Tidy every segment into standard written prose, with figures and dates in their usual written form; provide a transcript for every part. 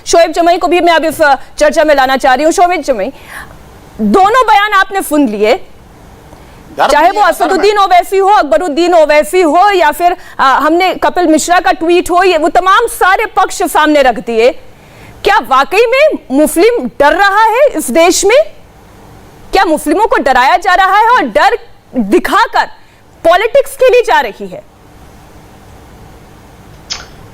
शोएब जमई को भी मैं अब इस चर्चा में लाना चाह रही हूँ। शोएब जमई, दोनों बयान आपने सुन लिए, चाहे वो असदुद्दीन ओवैसी हो, अकबरुद्दीन ओवैसी हो, या फिर हमने कपिल मिश्रा का ट्वीट हो, ये वो तमाम सारे पक्ष सामने रख दिए। क्या वाकई में मुस्लिम डर रहा है इस देश में? क्या मुस्लिमों को डराया जा रहा है और डर दिखाकर पॉलिटिक्स के लिए जा रही है?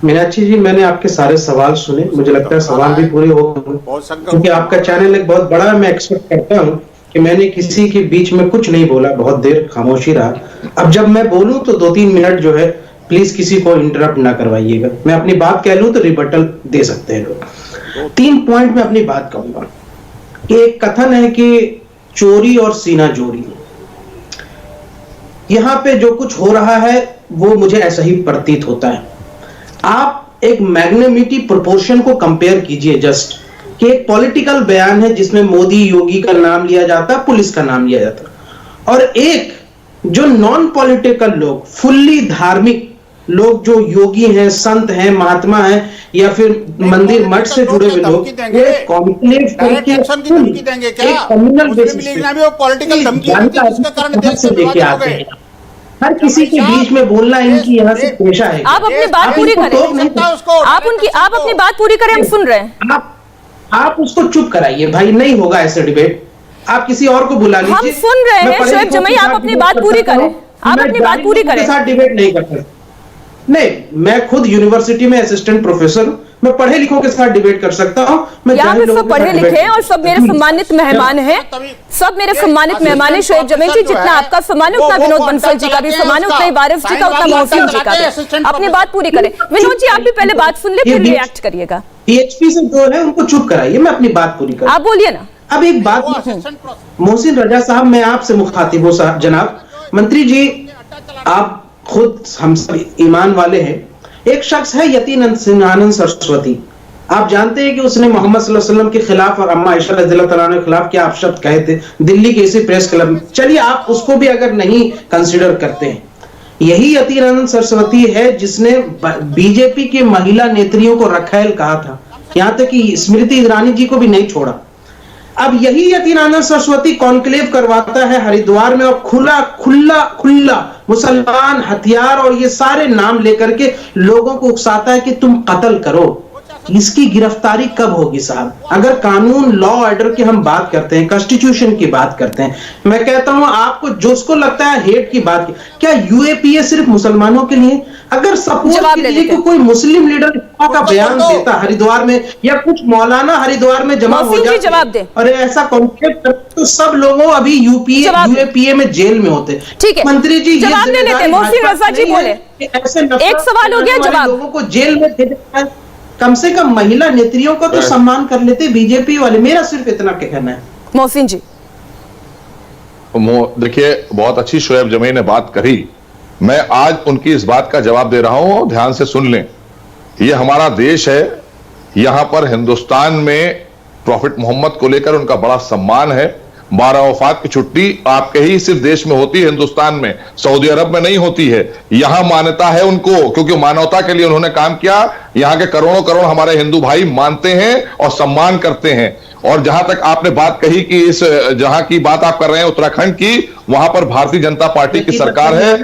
मीनाक्षी जी, मैंने आपके सारे सवाल सुने, मुझे लगता है सवाल भी पूरे हो गए, क्योंकि आपका चैनल एक बहुत बड़ा, मैं एक्सपेक्ट करता हूं कि मैंने किसी के बीच में कुछ नहीं बोला, बहुत देर खामोशी रहा। अब जब मैं बोलूं तो 2-3 मिनट जो है प्लीज किसी को इंटरप्ट ना करवाइएगा। मैं अपनी बात कह लूं तो रिबटल दे सकते हैं लोग। 3 पॉइंट में अपनी बात कहूंगा। एक कथन है कि चोरी और सीना जोरी, यहां पे जो कुछ हो रहा है वो मुझे ऐसा ही प्रतीत होता है। आप एक मैग्नेमिटी प्रोपोर्शन को कंपेयर कीजिए, जस्ट कि एक पॉलिटिकल बयान है जिसमें मोदी योगी का नाम लिया जाता, पुलिस का नाम लिया जाता, और एक जो नॉन पॉलिटिकल लोग, फुल्ली धार्मिक लोग, जो योगी हैं, संत हैं, महात्मा हैं, या फिर मंदिर मठ से जुड़े हुए लोग, एक कॉन्क्लेव करके एक कम्युनल बेसिस पे पॉलिटिकल धमकी लेके आते हैं। हर किसी के बीच में बोलना इनकी यहाँ से पेशा है। आप अपनी बात पूरी करें, आप अपनी बात पूरी करें, हम सुन रहे हैं। आप उसको चुप कराइए भाई, नहीं होगा ऐसे डिबेट, आप किसी और को बुला लीजिए। हम सुन रहे हैं शोएब जमई, आप अपनी बात पूरी करें, आप अपनी बात पूरी करें। साथ डिबेट नहीं कर सकते। नहीं, मैं खुद यूनिवर्सिटी में असिस्टेंट प्रोफेसर हूं, मैं पढ़े लिखों के साथ डिबेट कर सकता हूं। मैं यहाँ पे सब पढ़े लिखे हैं और सब मेरे सम्मानित मेहमान हैं, सब मेरे सम्मानित मेहमान हैं। शोएब जमई जी, जितना आपका सम्मान है उतना विनोद बंसल जी का भी सम्मान है, उतना ही वारिस जी का, उतना मोहसिन जी का भी। अपनी बात पूरी करें। विनोद जी, आप भी पहले बात सुन ले, फिर रिएक्ट करिएगा। पीएचपी से जो है उनको चुप कराइए, मैं अपनी बात पूरी करूं। आप बोलिए ना। अब एक बात, मोहसिन रजा साहब, मैं आपसे मुखातिब हूं साहब, जनाब मंत्री जी, आप खुद हम सब ईमान वाले हैं। एक शख्स है यतीन सिंह आनंद सरस्वती, आप जानते हैं कि उसने मोहम्मद सल्लल्लाहु अलैहि वसल्लम के खिलाफ और अम्मा आयशा रज़ियल्लाहु तआला अन्हा के खिलाफ क्या अपशब्द कहे थे दिल्ली के इसी प्रेस क्लब में। चलिए, आप उसको भी अगर नहीं कंसीडर करते हैं, यही यतीन आनंद सरस्वती है जिसने बीजेपी के महिला नेत्रियों को रखैल कहा था, यहां तक कि स्मृति ईरानी जी को भी नहीं छोड़ा। अब यही यतीन आनंद सरस्वती कॉन्क्लेव करवाता है हरिद्वार में और खुला मुसलमान हथियार और ये सारे नाम लेकर के लोगों को उकसाता है कि तुम कत्ल करो। इसकी गिरफ्तारी कब होगी साहब? अगर कानून, लॉ ऑर्डर की हम बात करते हैं, कॉन्स्टिट्यूशन की बात करते हैं, मैं कहता हूं आपको जिसको लगता है हेट की बात की, क्या यूएपीए सिर्फ मुसलमानों के लिए? अगर सपोज कीजिए कि कोई मुस्लिम लीडर का बयान देता हरिद्वार में, या कुछ मौलाना हरिद्वार में जमा हो जाते और ऐसा कॉन्क्लेव करते, तो सब लोगों अभी यूएपीए में जेल में होते। ठीक है मंत्री जी, जवाब ले लेते हैं। मोहसिन रजा जी बोले, एक सवाल हो गया, जवाब। लोगों को जेल में भेजना, कम से कम महिला नेत्रियों का तो सम्मान कर लेते बीजेपी वाले। मेरा सिर्फ इतना कहना है। मोहसिन जी, देखिए, बहुत अच्छी शोएब जमई ने बात करी, मैं आज उनकी इस बात का जवाब दे रहा हूं, ध्यान से सुन लें। यह हमारा देश है, यहां पर हिंदुस्तान में प्रॉफिट मोहम्मद को लेकर उनका बड़ा सम्मान है। 12 वफात की छुट्टी आपके ही सिर्फ देश में होती है, हिंदुस्तान में, सऊदी अरब में नहीं होती है। यहां मान्यता है उनको, क्योंकि मानवता के लिए उन्होंने काम किया। यहां के करोड़ों करोड़ हमारे हिंदू भाई मानते हैं और सम्मान करते हैं। और जहां तक आपने बात कही कि इस जहां की बात आप कर रहे हैं उत्तराखंड की, वहां पर भारतीय जनता पार्टी की सरकार है।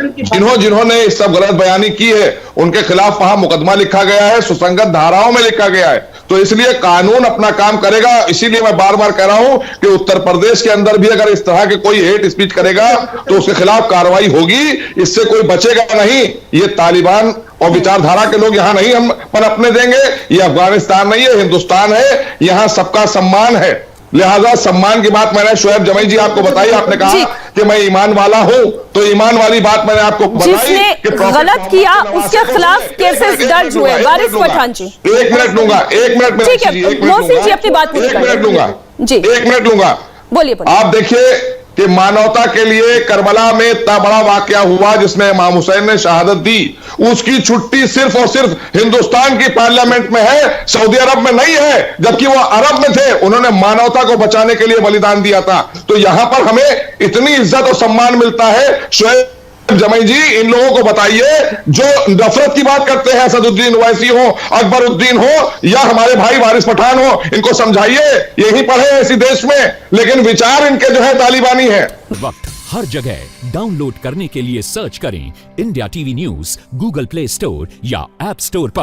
जिन्होंने इस सब गलत बयानी की है उनके खिलाफ वहां मुकदमा लिखा गया है, सुसंगत धाराओं में लिखा गया है। तो इसलिए कानून अपना काम करेगा। इसीलिए मैं बार बार कह रहा हूं कि उत्तर प्रदेश के अंदर भी अगर इस तरह के कोई हेट स्पीच करेगा तो उसके खिलाफ कार्रवाई होगी, इससे कोई बचेगा नहीं। ये तालिबान और विचारधारा के लोग यहां नहीं हम पनपने देंगे। ये अफगानिस्तान नहीं है, हिंदुस्तान है, यहां सबका सम्मान है। लिहाजा सम्मान की बात मैंने शोएब जमई जी आपको बताई। आपने कहा कि मैं ईमान वाला हूं, तो ईमान वाली बात मैंने आपको बताई। जिसने गलत किया उसके खिलाफ केसेस दर्ज हुए। वारिस पठान जी, 1 मिनट लूंगा, 1 मिनट। ठीक है, मोहसिन जी अपनी बात पूरी करें। 1 मिनट लूंगा जी, 1 मिनट लूंगा। बोलिए। आप देखिए कि मानवता के लिए करबला में इतना बड़ा वाकया हुआ जिसमें इमाम हुसैन ने शहादत दी, उसकी छुट्टी सिर्फ और सिर्फ हिंदुस्तान की पार्लियामेंट में है, सऊदी अरब में नहीं है। जबकि वो अरब में थे, उन्होंने मानवता को बचाने के लिए बलिदान दिया था। तो यहां पर हमें इतनी इज्जत और सम्मान मिलता है। शोएब जमाई जी, इन लोगों को बताइए जो नफरत की बात करते हैं, असदुद्दीन ओवैसी हो, अकबरुद्दीन हो या हमारे भाई वारिस पठान हो, इनको समझाइए, यही पढ़े हैं इसी देश में, लेकिन विचार इनके जो है तालिबानी है। वक्त हर जगह डाउनलोड करने के लिए सर्च करें India TV news Google play store या ऐप स्टोर पर।